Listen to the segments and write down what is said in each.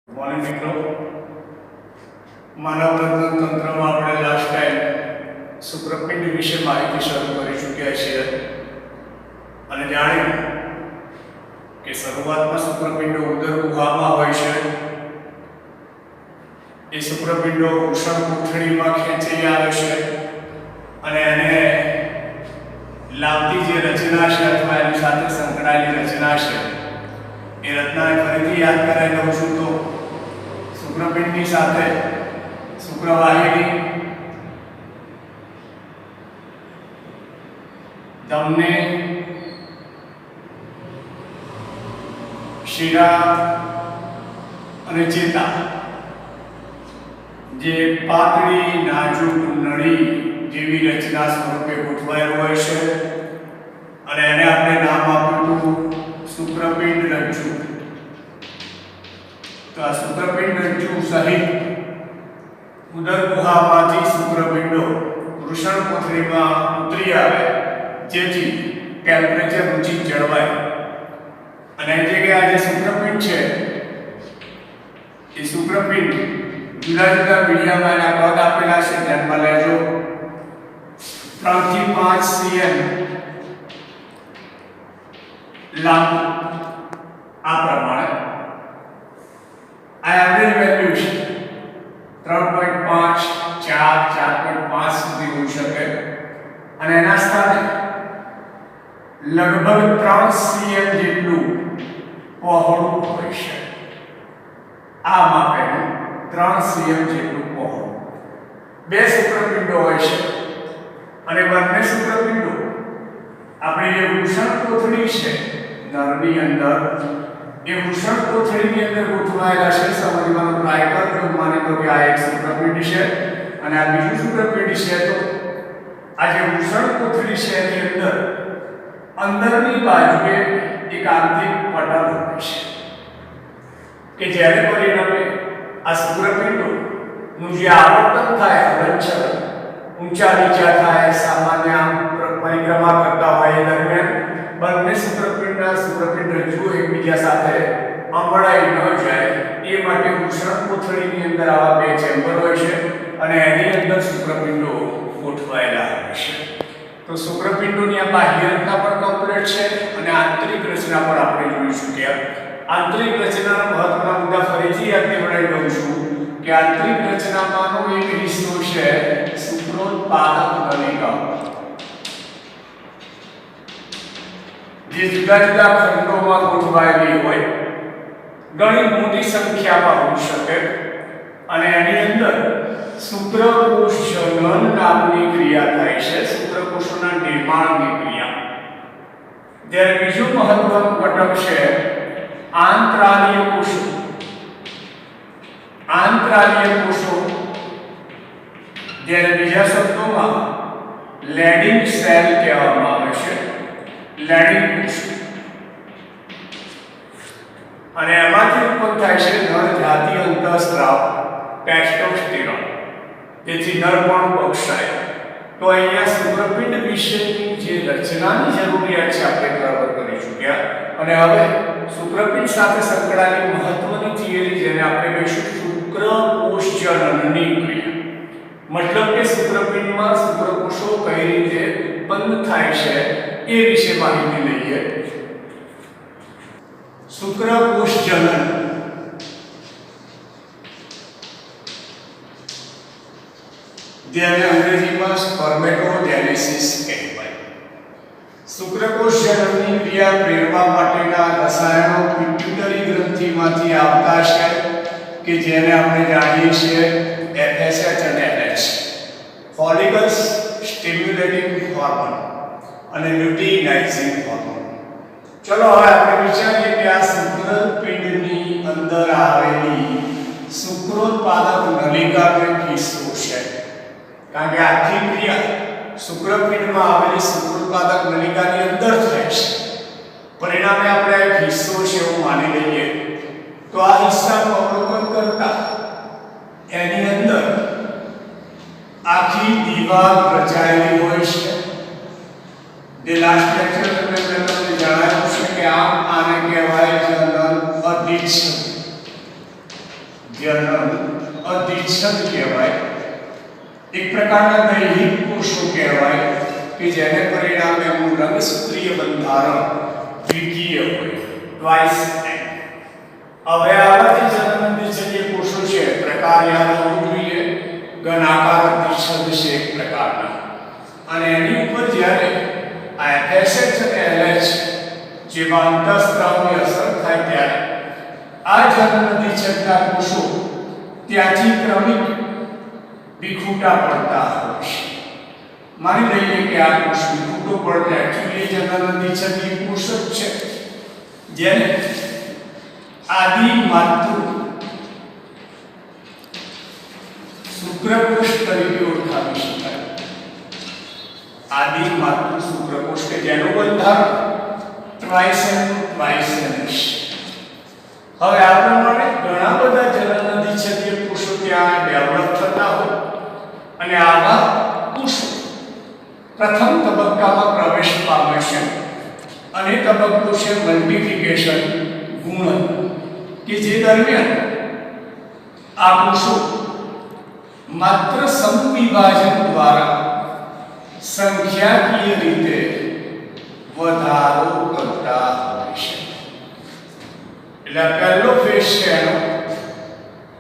Morning मित्रों, मानव रत्न तंत्र में આપણે લાસ્ટ ટાઈમ શુક્રપિંડ વિશે માહિતી શરૂ કરી ચૂક્યા છીએ અને જાણ્યું કે શરૂઆતમાં શુક્રપિંડો ઉદર ગુહામાં હોય છે। એ શુક્રપિંડો વૃષણ કોથળીમાં ખેંચાઈ આવે છે અને એને લાવતી જે રચના છે અથવા એની સાથે સંકળાયેલી રચના છે એ રચનાને ફરીથી યાદ કરાવી દઉં છું તો શુક્રપિંડની સાથે શુક્રવાહિની, ધમની, શિરા અને ચેતા જે પાતળી નાજુક નળી જેવી રચના સ્વરૂપે ગોઠવાયેલું હોય છે અને એને આપણે નામ આપ્યું હતું શુક્રપિંડ રજ્જુ। તો આ શુક્રપિંડ રજ્જુ સહિત ઉદર ગુહામાંથી શુક્રપિંડો વૃષણ કોથળીમાં ઉતરી આવે જેથી ટેમ્પરેચર ઊંચી જળવાય અને એ જગ્યાએ આ જે શુક્રપિંડ છે એ શુક્રપિંડ જુદા જુદા મીડિયામાં એના કદ આપેલા છે, ધ્યાનમાં લેજો। 3 થી 5 cm લાંબુ આ પ્રમાણે આ એવરેજ વેલ્યુ છે 3.5 4 4.5 સુધી હોઈ શકે અને એના સાથે લગભગ 3 cm જેટલું પહોળું હોય છે। આ માપેનું 3 cm જેટલું પહોળું બે શુક્રપિંડો હોય છે અને બંને શુક્રપિંડો આપણે જે વૃષણ કોથળી છે નરની અંદર એ વૃષણ કોથળીની અંદર ગોઠવાયેલા છે। સમજવાનો ટ્રાય કરજો। માની લો કે આ એક શુક્રપિંડ છે અને આ બીજું શુક્રપિંડ છે તો આ જે વૃષણ કોથળી છે એની અંદરની બાજુએ એક આંતરિક પટલ હોય છે કે જેને પરિણામે આ શુક્રપિંડોનું જે આવર્તન થાય હલનચલન ઊંચા નીચા થાય સામાન્ય પરિક્રમા કરતા હોય એ દરમિયાન બંને શુક્રપિંડ રજ્જુ એકબીજા સાથે અમડાઈ ન જાય એ માટે વૃષણ કોથળીની અંદર આવા બે ચેમ્બર હોય છે અને એની અંદર શુક્રપિંડો ગોઠવાયેલા હોય છે। તો શુક્રપિંડોની આ બાહ્ય રચના પણ કમ્પ્લીટ છે અને આંતરિક રચના પણ આપણે જોઈ ચૂક્યા। આંતરિક રચનાના મહત્વના મુદ્દા ફરીથી યાદ દેવડાવી દઉં છું કે આંતરિક રચનામાંનો એક હિસ્સો છે શુક્રોત્પાદક નલિકા જે જુદા જુદા ખંડોમાં ગોઠવાયેલી હોય, ઘણી મોટી સંખ્યામાં હોઈ શકે અને એની અંદર શુક્રકોષ જનન નામની ક્રિયા થાય છે, શુક્રકોષોના નિર્માણની ક્રિયા। જ્યારે બીજું મહત્વનું ઘટક છે આંતરાલીય કોષો। આંતરાલીય કોષો જ્યારે બીજા શબ્દોમાં લેડિંગ સેલ કહેવામાં આવે છે, લેડિંગ કોષ અને એમાંથી ઉત્પન્ન થાય છે નર જાતિ અંતઃસ્ત્રાવ ટેસ્ટોસ્ટેરોન, જેથી નરપણું બક્ષાય। તો અહીંયા શુક્રપિંડ વિશેની જે રચનાની જરૂરિયાત છે આપણે કવર કરી ચૂક્યા અને હવે શુક્રપિંડ સાથે સંકળાયેલી મહત્વની થિયરી જેને આપણે કહીશું શુક્રકોષ જનનની ક્રિયા। મતલબ કે શુક્રપિંડમાં શુક્રકોષો કઈ રીતે ઉત્પન્ન થાય છે એ વિશે માહિતી લઈએ। શુક્રકોષ જનન જેને અંગ્રેજીમાં સ્પર્મેટોજેનેસિસ કહેવાય। શુક્રકોષ જનનની ક્રિયા પ્રેરવા માટેના રસાયણો પિટ્યુટરી ગ્રંથિમાંથી આવતા છે કે જેને આપણે જાણીએ છીએ FSH અને LH, ફોલિકલ્સ સ્ટિમ્યુલેટિંગ હોર્મોન અને લ્યુટીનાઇઝિંગ હોર્મોન। ચલો હવે આપણે વિચારીએ કે આ શુક્રપિંડની અંદર આવેલી શુક્રોત્પાદક નલિકાનો એક હિસ્સો છે, કારણ કે આખી ક્રિયા શુક્રપિંડમાં આવેલી શુક્રોત્પાદક નલિકાની અંદર થાય છે, પરિણામે આપણે એક હિસ્સો છે એવું માની લઈએ। તો આ હિસ્સાનું અવલોકન કરતા એની અંદર આખી દીવાલ રચાયેલી હોય છે। જે લાસ્ટ લેક્ચરમાં મેં તમને જણાવ્યું છે કે આને કહેવાય જનરલ અધિચ્છદ। જનન અધિચ્છદ કહેવાય. એક પ્રકારના દૈહિક કોષો કહેવાય કે જેને પરિણામે એનું રંગસૂત્રીય બંધારણ દ્વિકીય હોય, ટ્વાઇસ એન્ડ. હવે આવા જે જનન અધિચ્છદીય કોષો છે પ્રકાર યાદ હોવું જોઈએ. ઘનાકાર અધિચ્છદ છે એક પ્રકારના, અને એની ઉપર જ્યારે આ FSH અને LH જેવા અંતઃસ્ત્રાવની અસર થાય ત્યારે આ જનન અધિચ્છદના કોષો ત્યાંથી ક્રમિક વિખૂટા પડતા હોય છે. માની લઈએ કે આ કોષ વિખૂટો પડે એકચ્યુઅલી જનન અધિચ્છદીય કોષ જ છે, જેને આદિ માતૃ શુક્રકોષ તરીકે ઓળખાવી શકાય. આદિ માતૃ શુક્રકોષ કે જેનું બંધારણ ટ્રાઇસેન ટ્રાઇસેન. હવે આ પ્રમાણે ઘણા બધા જનન અધિચ્છદીય કોષો ત્યાં ડેવલપ થતા હોય અને આવા કોષો પ્રથમ તબક્કામાં પ્રવેશ પામે છે, અને તબક્કો છે મલ્ટિફિકેશન ગુણન, કે જે દરમિયાન આ કોષો માત્ર સમવિભાજન દ્વારા સંખ્યાકીય રીતે વધારો કરતા હોય છે. એટલે પહેલો ફેઝ છે એનો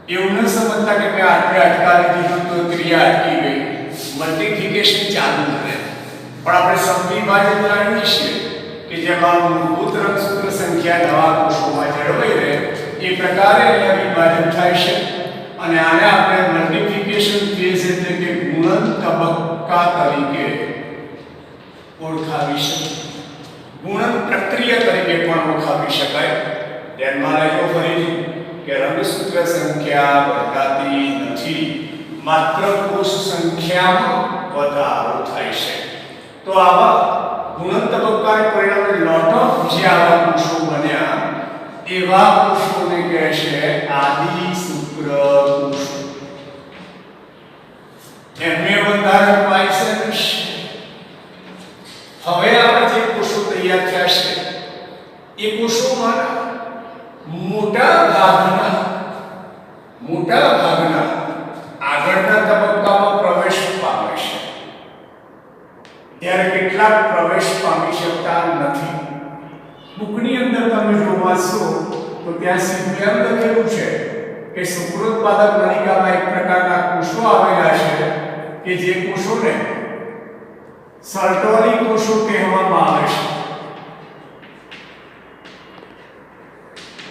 એવું ન સમજતા કે મેં આટલે અટકાવી દીધું તો ક્રિયા અટકી ગઈ, મલ્ટિફિકેશન ચાલુ રહે. પણ આપણે સમવિભાજન જાણીએ છીએ કે જેમાં મૂળભૂત રંગસૂત્ર સંખ્યા નવા કોષોમાં જળવાઈ રહે એ પ્રકારે અહીંયા વિભાજન થાય છે, અને આને આપણે મલ્ટિફિકેશન ફેઝ એટલે કે ગુણન તબક્કા તરીકે ઓળખાવી શકીએ. ગુણન પ્રક્રિયા તરીકે પણ ઓળખાવી શકાય. ધ્યાનમાં લેજો ફરીથી કે રંગસૂત્ર સંખ્યા બદલાતી નથી, માત્ર કોષ સંખ્યામાં વધારો થાય છે. તો આવા ગુણન તબક્કાને પરિણામે લોટ ઓફ જે આવા કોષો બન્યા એવા કોષોને કહે છે આદિ શુક્રકોષો. એમને બંધારણ ટ્વાઇસેન. હવે આવા જે કોષો તૈયાર થયા છે એ કોષોમાં મોટા ભાગના આગળના તબક્કામાં પ્રવેશ પામે છે, ત્યારે કેટલાક પ્રવેશ પામી શકતા નથી. બુકની અંદર તમે જો વાંચશો તો ત્યાં સીધું એમ લખેલું છે કે શુક્રોત્પાદક નલિકામાં એક પ્રકારના કોષો આવેલા છે કે જે કોષોને સર્ટોલી કોષો કહેવામાં આવે છે.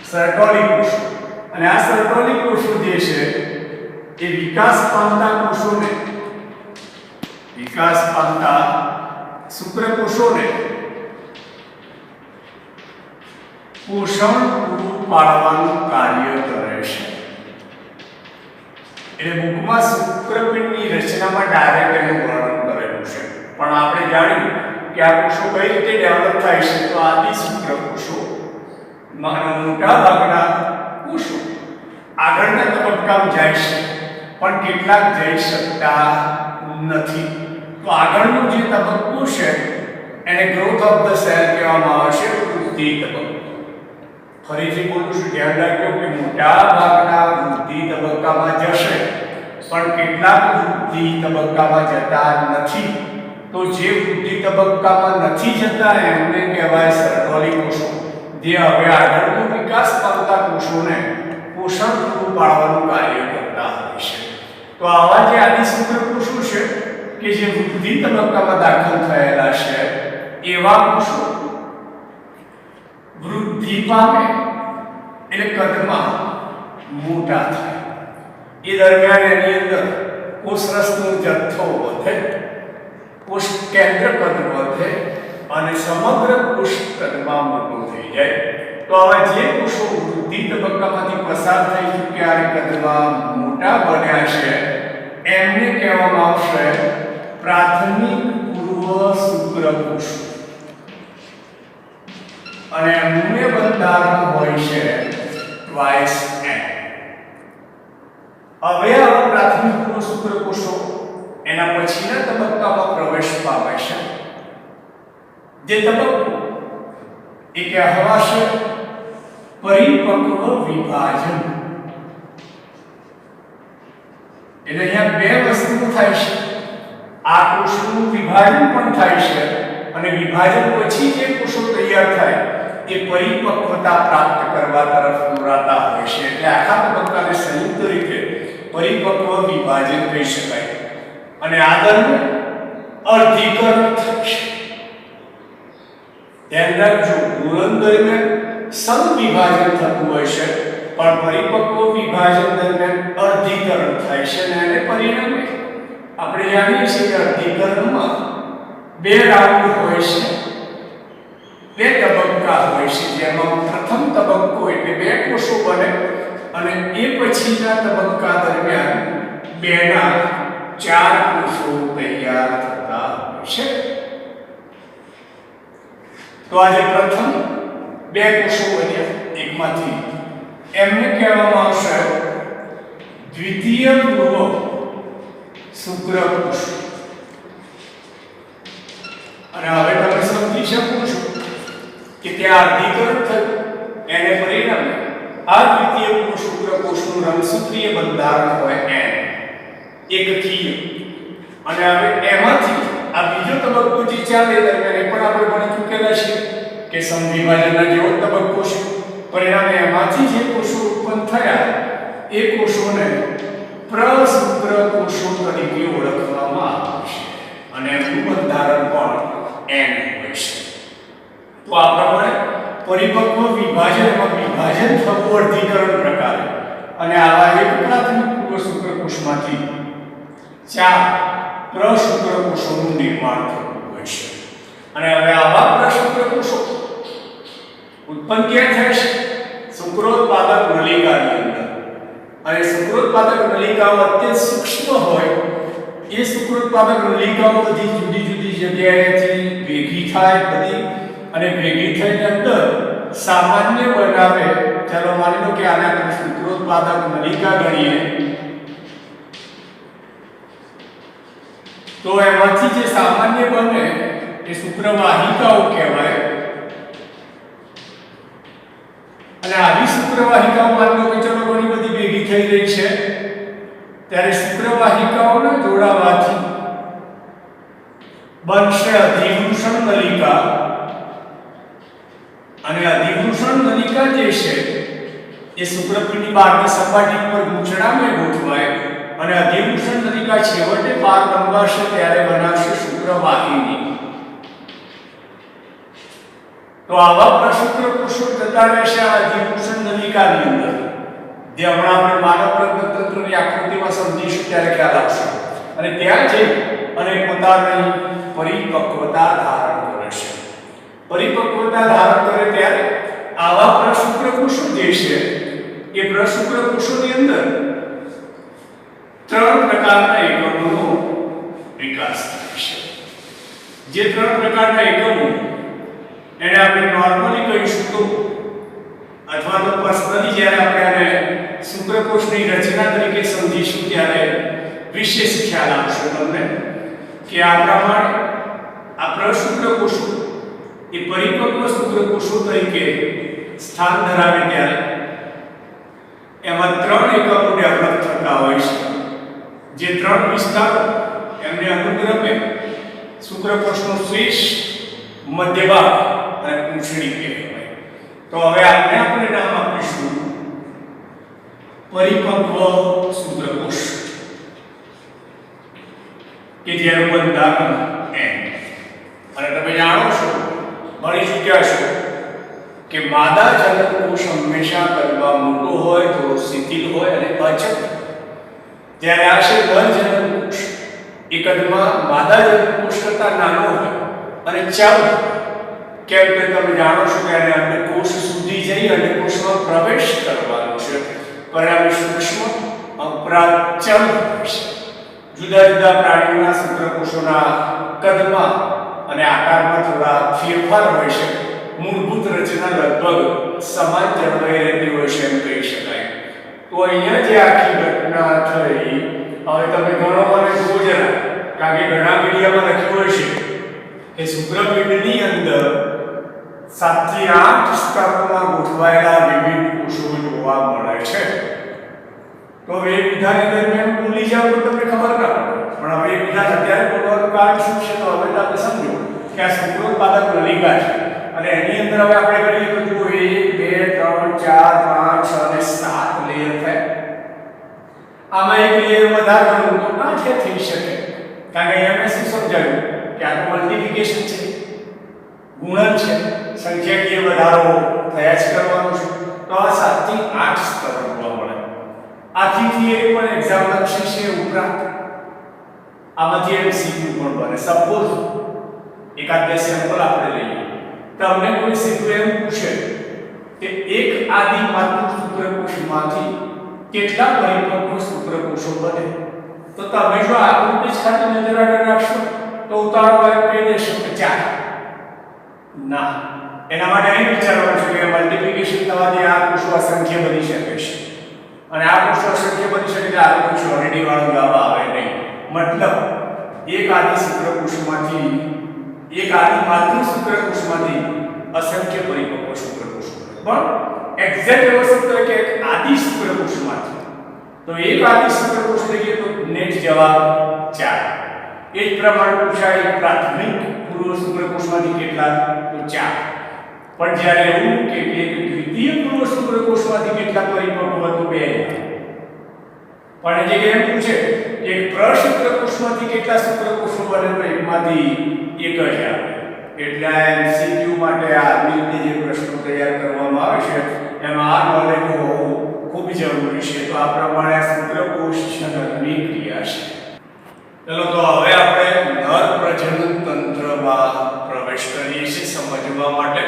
સર્ટોલી કોષો, અને આ સર્ટોલી કોષો જે છે એ વિકાસ પામતા શુક્રકોષોને પોષણ પૂરું પાડવાનું કાર્ય કરે છે. એટલે બુકમાં શુક્રપિંડની રચનામાં ડાયરેક્ટ એનું વર્ણન કરેલું છે, પણ આપણે જાણ્યું કે આ કોષો કઈ રીતે ડેવલપ થાય છે. તો આદિ શુક્રકોષો મોટા ભાગના કોષો આગળના તબક્કામાં જાય છે, પણ કેટલાક જઈ શકતા નથી. તો આગળનો જે તબક્કો છે એને ગ્રોથ ઓફ ધ સેલ કહેવામાં આવે છે, વૃદ્ધિ તબક્કો. ફરીથી બોલું છું, ધ્યાન રાખજો કે મોટા ભાગના વૃદ્ધિ તબક્કામાં જશે, પણ કેટલાક વૃદ્ધિ તબક્કામાં જતા નથી. તો જે વૃદ્ધિ તબક્કામાં નથી જતા એમને કહેવાય સર્ટોલી કોષો, જે હવે આગળનો વિકાસ પામતા કોષોને પોષણ પૂરું પાડવાનું કાર્ય કરતા હોય છે. તો આવા જે આદિ શુક્રકોષો છે કે જે વૃદ્ધિ તબક્કામાં દાખલ થયેલા છે એવા કોષો વૃદ્ધિ પામે એટલે કદમાં મોટા થાય. એ દરમિયાન એની અંદર કોષરસનો જથ્થો વધે, કોષ કેન્દ્ર કદ વધે અને સમગ્ર કોષ કદમાં મોટો થઈ જાય. તો આવા જે કોષો વૃદ્ધિ તબક્કામાંથી પસાર થઈ ચૂક્યા અને કદમાં મોટા બન્યા છે એમને કહેવામાં આવશે પ્રાથમિક પૂર્વ શુક્રકોષો, અને એમનું બંધારણ હોય છે ટ્વાઇસ એન. હવે આ પ્રાથમિક પૂર્વ શુક્રકોષો એના પછીના તબક્કામાં પ્રવેશ પામે છે. જે તબક્કો એ કહેવાશે પરિપક્વ વિભાજન. એટલે અહીંયા બે વસ્તુ થાય છે, આ કોષનું વિભાજન પણ થાય છે અને વિભાજન પછી જે કોષો તૈયાર થાય એ પરિપક્વતા પ્રાપ્ત કરવા તરફ દોરાતા હોય છે, એટલે આખા તબક્કાને સંયુક્ત રીતે પરિપક્વ વિભાજન કહી શકાય. અને આ દરમિયાન અર્ધીકરણ થાય છે. ધ્યાન રાખજો, ગુણન દરમિયાન સમવિભાજન થતું હોય છે, પણ પરિપક્વ વિભાજન દરમિયાન અર્ધીકરણ થાય છે અને એને પરિણામે આપણે જાણીએ છીએ કે અર્ધીકરણમાં બે રાઉન્ડ હોય છે, બે તબક્કા હોય છે, જેમાં પ્રથમ તબક્કો એટલે બે કોષો બને અને એ પછીના તબક્કા દરમિયાન બેના ચાર કોષો તૈયાર થતા હોય છે. તો આજે પ્રથમ બે કોષો બન્યા એકમાંથી, એમને કહેવામાં આવશે દ્વિતીય પૂર્વ શુક્રકોષ. અને હવે તમે સમજી શકો છો કે ત્યાં અર્ધીકરણ થયું, એને પરિણામે આ દ્વિતીય પૂર્વ શુક્રકોષનું રંગસૂત્રીય બંધારણ હોય N એકકીય. અને હવે એમાંથી આ બીજો તબક્કો જે ચાલે દરમિયાન એ પણ આપણે ભણી ચૂકેલા છીએ કે સમવિભાજનના જેવો તબક્કો છે. પરિણામે એમાંથી જે કોષો ઉત્પન્ન થયા એ કોષોને પ્રશુક્ર કોષો તરીકે ઓળખવામાં આવે છે અને એનું બંધારણ પણ N હોય છે. તો આ પ્રમાણે પરિપક્વ વિભાજનમાં વિભાજન થવું અર્ધીકરણ પ્રકારે અને આવા એક પ્રાથમિક પૂર્વ શુક્રકોષમાંથી ચાર પ્રશુક્ર કોષોનું નિર્માણ થતું હોય છે. અને હવે આવા પ્રશુક્ર કોષો ઉત્પન્ન ક્યાં થાય છે? શુક્રોત્પાદક નલિકાની અંદર. અને શુક્રોત્પાદક નલિકાઓ અત્યંત સૂક્ષ્મ હોય, એ શુક્રોત્પાદક નલિકાઓ બધી જુદી જુદી જગ્યાએથી ભેગી થાય બધી, અને ભેગી થઈને અંદર સામાન્ય બનાવે. ચાલો માની લો કે આને આપણે શુક્રોત્પાદક નલિકા ગણીએ, તો એમાંથી જે સામાન્ય બને એ શુક્રવાહિકાઓ કહેવાય. અને આવી શુક્રવાહિકાઓ માની લો કે ચલો ઘણી બધી ભેગી થઈ રહી છે, ત્યારે શુક્રવાહિકાઓને જોડાવાથી બનશે અધિવૃષણ નલિકા. અને અધિવૃષણ નલિકા જે છે એ શુક્રપિંડની બહારની સપાટી પર ગૂંચળામાં ગોઠવાય અને અધિવૃષણ નલિકા છેવટે બહાર લંબાશે ત્યારે બનાવશે શુક્રવાહિની. તો આવા પ્રશુક્ર કોષો જતા રહેશે આ અધિવૃષણ નલિકાની અંદર, જે હમણાં આપણે માનવ પ્રજનનતંત્રની આકૃતિમાં સમજીશું ત્યારે ખ્યાલ આવશે. અને ત્યાં જઈ અને પોતાની પરિપક્વતા ધારણ કરે છે. પરિપક્વતા ધારણ કરે ત્યારે આવા પ્રશુક્ર કોષો જે છે એ પ્રશુક્ર કોષોની અંદર ત્રણ પ્રકારના એકમોનો વિકાસ થાય છે. જે ત્રણ પ્રકારના એકમો એને આપણે નોર્મલી કહીશું તો, અથવા તો પર્સનલી જ્યારે આપણે આને શુક્રકોષની રચના તરીકે સમજીશું ત્યારે વિશેષ ખ્યાલ આવશે તમને કે આ પ્રમાણે આ પ્રશુક્ર કોષો એ પરિપક્વ શુક્રકોષો તરીકે સ્થાન ધરાવે ત્યારે એમાં ત્રણ એકમો ડેવલપ થતા હોય છે. જે ત્રણ વિસ્તારો એમને અનુક્રમે શુક્રકોષનો શીર્ષ, મધ્ય ભાગ અને પૂંછડી કહેવાય. તો હવે આપણે નામ આપીશું પરિપક્વ શુક્રકોષ કે જેનું બંધારણ N. અને તમે જાણો છો, ભણી ચૂક્યા છો કે માદા જનનકોષ હંમેશા કદમાં મોટો હોય, થોડો શિથિલ હોય અને અચલ. જ્યારે આ છે નર જનનકોષ, એ કદમાં માદા જનનકોષ કરતાં નાનો હોય અને ચાલુ. કેમ કે તમે જાણો છો કે એને અંડકોષ સુધી જઈ અંડકોષમાં પ્રવેશ કરવાનો છે, પરિણામે સૂક્ષ્મ અપ્રાચલ છે. જુદા જુદા પ્રાણીઓના શુક્રકોષોના કદમાં અને આકારમાં થોડા ફેરફાર હોય છે. મૂળભૂત રચના લગભગ સમાન જળવાઈ રહેતી હોય છે એમ કહી શકાય. તો અહીંયા જે આખી ઘટના થઈ, હવે તમે ઘણો મને જુઓ જરા, કારણ કે ઘણા મીડિયામાં લખ્યું હોય છે કે શુક્રપિંડની અંદર 7 થી 8 સ્તરોમાં ગોઠવાયેલા વિવિધ કોષો જોવા મળે છે. તો હવે એ વિધાન દરમિયાન ભૂલી જાવ તો તમને ખબર ના પડે, પણ હવે એ વિધાન અત્યારે બોલવાનું કારણ શું છે તો હવે તમે સમજો કે આ શુક્રોત્પાદક નલિકા છે અને એની અંદર હવે આપણે કરીએ તો જુઓ 1 2 3 4 5 6 અને 7 લેયર થાય. આમાં એક લેયર વધારે કરવું તો ના છે થઈ શકે, કારણ કે એમએસ સમજાવ્યું કે આ તો મલ્ટીપ્લિકેશન છે, ગુણન છે, સંખ્યાકીય વધારો થયા જ કરવાનું છે. તો આ 7 થી 8 સ્તર જોવા મળે. આથી થિયરી પણ એક્ઝામ લક્ષી છે. ઉપરાંત આમાંથી એમસીક્યુ પણ બને. સપોઝ એકાદ બે સેમ્પલ આપણે લઈએ, તમને કોઈ સીધું એમ પૂછે કે એક આદિ માતૃ શુક્રકોષમાંથી કેટલા પરિપક્વ શુક્રકોષો બને, તો તમે જો આકૃતિ જ ખાલી નજર આગળ રાખશો તો ઉતાવળ કહી દેશો કે 4. ના, એના માટે અહીં વિચારવાનું છે કે મલ્ટીપ્લિકેશન થવાથી આ કોષો અસંખ્ય બની શકે છે અને આ કોષો અસંખ્ય બની શકે એટલે આ કોષો ઓલરેડી વાળો જવાબ આવે નહીં. મતલબ એક આદિ શુક્રકોષમાંથી એક આદિ માતૃ શુક્રકોષમાંથી અસંખ્ય પરિપક્વ શુક્રકોષો પણ એક્ઝેક્ટ એવો સૂત્ર કે એક આદિ શુક્રકોષમાંથી, તો એક આદિ શુક્રકોષ લઈએ તો નેટ જવાબ 4. એ જ પ્રમાણે પૂછાય એક પ્રાથમિક પૂર્વ શુક્રકોષમાંથી કેટલા, તો 4. પણ જ્યારે એવું કે એક દ્વિતીય પૂર્વ શુક્રકોષમાંથી કેટલા પરિપક્વ, તો 2. પણ જે એમ પૂછે એક પ્રશુક્રકોષમાંથી કેટલા શુક્રકોષો બને, તો એકમાંથી એક જ આવે. એટલે આ એમસીક્યુ માટે આ રીતે જે પ્રશ્નો તૈયાર કરવામાં આવે છે એમાં આ નોલેજ હોવું ખૂબ જરૂરી છે. તો આ પ્રમાણે આ શુક્રકોષ જનનની ક્રિયા છે. ચલો તો હવે આપણે નર પ્રજનન તંત્રમાં પ્રવેશ કરીએ છીએ સમજવા માટે.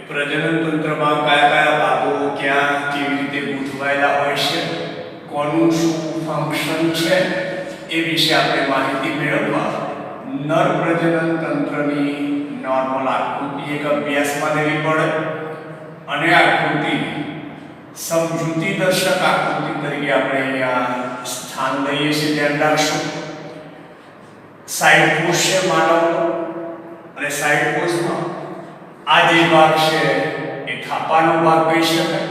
પ્રજનન તંત્રમાં કયા કયા ભાગો ક્યાં કેવી રીતે ગૂંથવાયેલા હોય છે, કોનું શું ફંક્શન છે, એ વિશે આપણે માહિતી મેળવવા નર પ્રજનન તંત્રની નોર્મલ આકૃતિ એક અભ્યાસમાં લેવી પડે અને આકૃતિ સમજૂતી દર્શક આકૃતિ તરીકે આપણે અહીંયા સ્થાન લઈએ છીએ. ધ્યાન રાખશું. સાઈડ કોષ છે માનવનો અને સાઈડ કોષમાં આ જે ભાગ છે એ થાપાનો ભાગ કહી શકાય,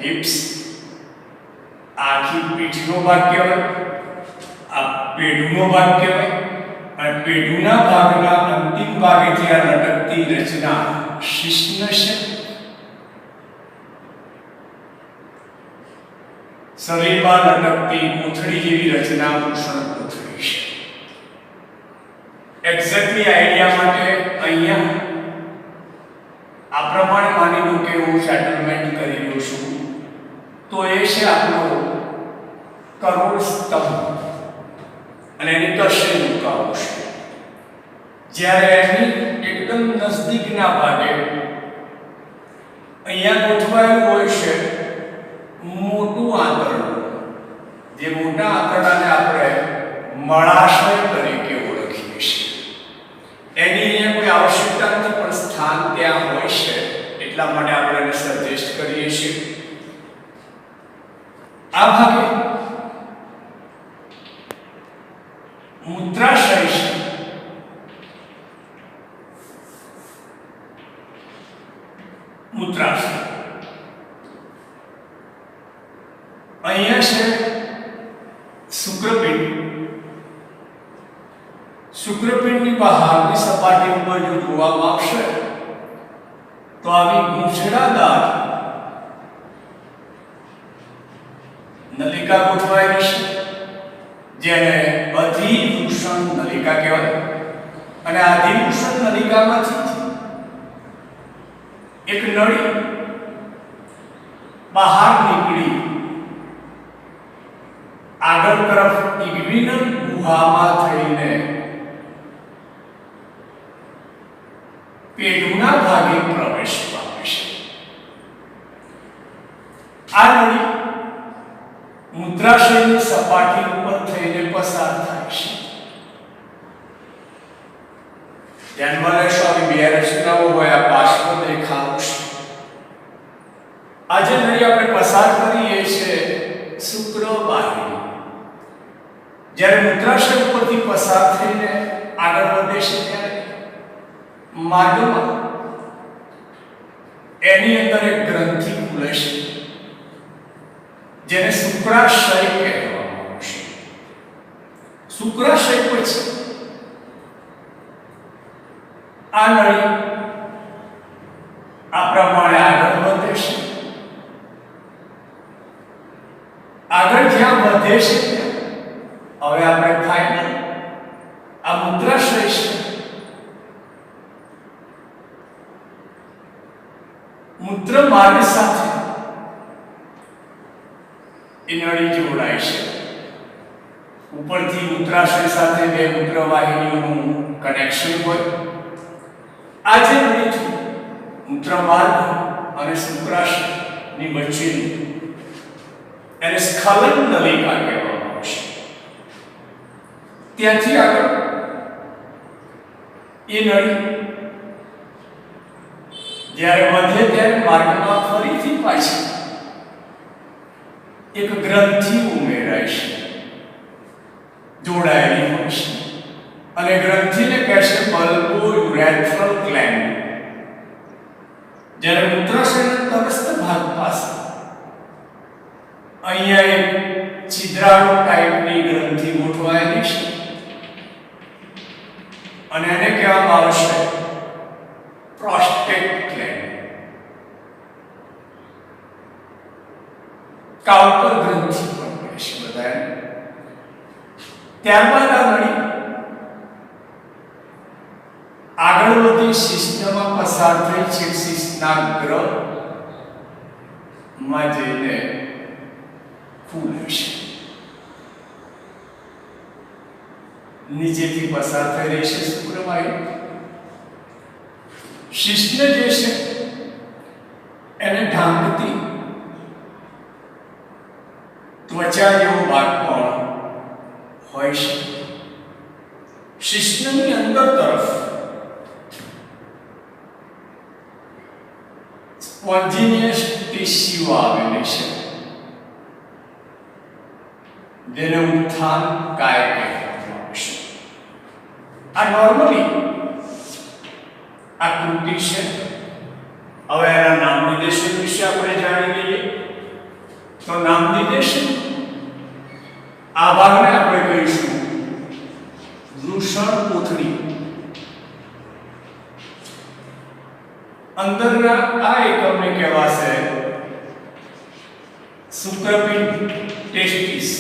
હિપ્સ. આખી પીઠનો ભાગ કહેવાય, આ પેઢુનો ભાગ કહેવાય અને પેઢુના ભાગના અંતિમ ભાગેથી આ લટકતી રચના શિશ્ન છે. શરીરમાં લટકતી કોથળી જેવી રચના વૃષણ કોથળી છે. એક્ઝેક્ટલી આઈડિયા માટે અહીંયા આ પ્રમાણે માની લો કે હું સેટલમેન્ટ કરી રહ્યો છું, તો એ છે આપણો કરોડ સ્તંભ અને એની ટર્શરી કાઉશ. જ્યારે એની એકદમ નજદીકના ભાગે અહીંયા ગોઠવાયેલું હોય છે મોટું આંતરડું. જે મોટા આંતરડાને આપણે મળાશય તરીકે ઓળખીએ છીએ. એની અહીંયા કોઈ આવશ્યકતા નથી પણ સ્થાન ત્યાં હોય છે એટલા માટે આપણે એને સજેસ્ટ કરીએ છીએ. આ ભાગે મૂત્રાશય છે. મૂત્રાશય અહીંયા છે શુક્રપિંડ. શુક્રપિંડની બહારની સપાટી ઉપર જો જોવામાં આવશે તો આવી ગૂંચળાદાર નલિકા ગોઠવાયેલી છે જેને અધિવૃષણ નલિકા કહેવાય. અને આ અધિવૃષણ નલિકામાંથી એક નળી બહાર નીકળી આગળ તરફ ઇગ્વિનલ ગુહામાં થઈને પેઢુના ભાગે પ્રવેશ પામે છે. આ નળી મૂત્રાશયની સપાટી ઉપર થઈને પસાર થાય છે. ધ્યાનમાં લેશો આવી બે રચનાઓ હોય. આ પાર્શ્વ રેખાઓ છે. આજે નળી આપણે પસાર કરીએ છીએ શુક્રવાહિની. જ્યારે મૂત્રાશય ઉપરથી પસાર થઈને આગળ વધે છે ત્યારે માર્ગમાં એની અંદર એક ગ્રંથિ ખુલે છે જેને શુક્રાશય કહેવામાં આવશે. શુક્રાશય પછી આ નળી આ પ્રમાણે આગળ વધે છે. આગળ જ્યાં વધે છે હવે આપણે ફાઇનલ આ મૂત્રાશય છે. મૂત્ર માર્ગ સાથે એ નળી જોડાય છે. ઉપરથી મૂત્રાશય સાથે બે મૂત્ર વાહિનીઓનું કનેક્શન હોય. આ જે નળી છે મૂત્ર માર્ગ અને શુક્રાશયની વચ્ચેની એને સ્ખલન નલિકા કહેવામાં આવશે. ત્યાંથી આગળ એ નળી જ્યારે વધે ત્યારે માર્ગમાં ફરીથી પાછી એક ગ્રંથિ ઉમેરાય છે, જોડાયેલી હોય છે અને ગ્રંથિને કહે છે બલ્બોયુરેથ્રલ ગ્લેન્ડ. જ્યારે મૂત્રાશયના તટસ્થ ભાગ પાસે અહીંયા એક છિદ્રાળુ ટાઈપની ગ્રંથિ ગોઠવાયેલી છે અને એને કહેવામાં આવશે પ્રોસ્ટેટ ગ્લેન્ડ. કાઉટર ગ્રંથિ પણ કહે છે બધાને. ત્યારબાદ આ નળી આગળ વધી શિશ્નમાં પસાર થઈ છે. શિશ્નાગ્રમાં જઈને ખુલે છે. નીચેથી પસાર થઈ રહી છે શુક્રવાહિની. શિશ્ન જે છે એને ઢાંકતી ત્વચા જેવો ભાગ પણ હોય છે. શિશ્નની અંદર તરફ સ્પોન્જિનિયસ ટિશ્યુ આવેલી છે જેને ઉત્થાન કાય કહેવામાં આવશે. આ નોર્મલી આકૃતિ છે. હવે એના નામ નિર્દેશન વિશે આપણે જાણી લઈએ. તો નામ નિર્દેશન આ ભાગને આપણે કહીશું વૃષણ કોથળી. અંદરના આ એકમને કહેવાશે શુક્રપિંડ ટેસ્ટિસ.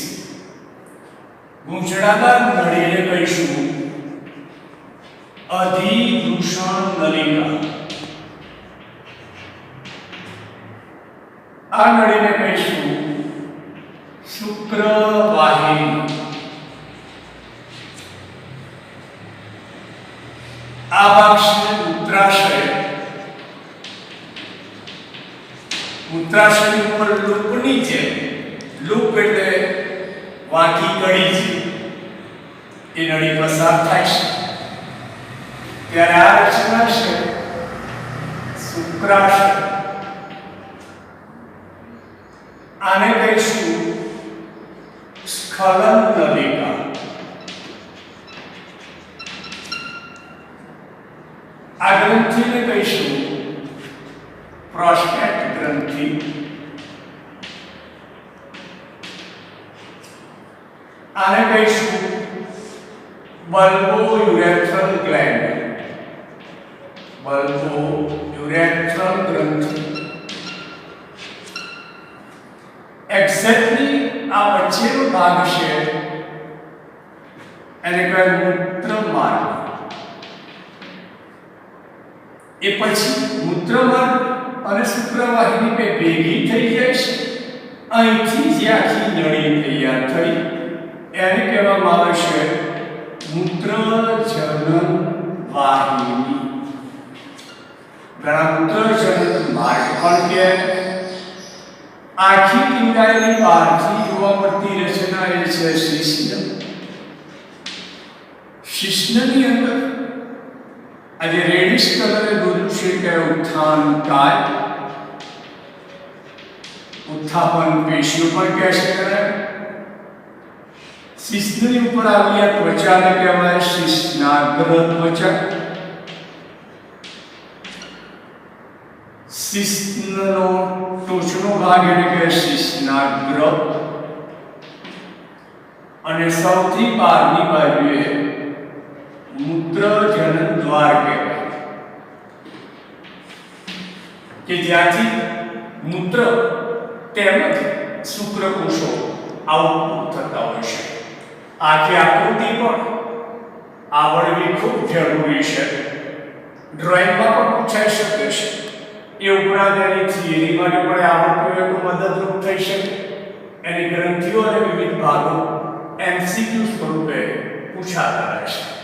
ગૂંચળાકાર નળીને કહીશું અધિવૃષણ નલિકા. આ નળીને કહીશું શુક્રવાહિની. આ ભાગ છે મૂત્રાશય. મૂત્રાશય ઉપર લૂપની જેમ, લૂપ એટલે વાંકી કડી છે, એ નળી પસાર થાય છે. ત્યારે આ રચના છે શુક્રાશય. આને કહીશું સ્ખલન નલિકા. આ ગ્રંથિને કહીશું પ્રોસ્ટેટ ગ્રંથિ. આને કહીશું બલ્બોયુરેથ્રલ ગ્લેન્ડ. બલ્બોયુરેથ્રલ ગ્રંથિ. એક્ઝેક્ટલી આ વચ્ચેનો ભાગ છે એને કહેવાય મૂત્રમાર્ગ. એ પછી મૂત્રમાર્ગ અને શુક્રવાહિની બે ભેગી થઈ જાય છે. અહીંથી જે આખી નળી તૈયાર થઈ એને કહેવામાં આવે છે મૂત્રજનન વાહિની. ઘણા મૂત્રજનન માર્ગ પણ કે આખી ટીંગાયેલી બહારથી જોવા મળતી રચના એ છે શિશ્ન. શિશ્નની અંદર આજે રેડિશ કલરે દોર્યું છે કે ઉત્થાન કાય. ઉત્થાપન પેશીઓ પણ કહે છે. શિશ્નની ઉપર આવેલી ત્વચાને કહેવાય શિશ્નાગ્ર ત્વચા. શિશ્નનો ટોચનો ભાગ એટલે કે શિશ્નાગ્ર અને સૌથી બહારની બાજુએ મૂત્રજનન દ્વાર કહેવાય કે જ્યાંથી મૂત્ર તેમજ શુક્રકોષો આઉટપુટ થતા હોય છે. આખી આકૃતિ પણ આવડવી ખૂબ જરૂરી છે. ડ્રોઈંગમાં પણ પૂછાઈ શકે છે. એ ઉપરાંત એની થિયરી માટે પણ આવડતું હોય તો મદદરૂપ થઈ શકે. એની ગ્રંથિઓ અને વિવિધ ભાગો MCQ સ્વરૂપે પૂછાતા રહેશે.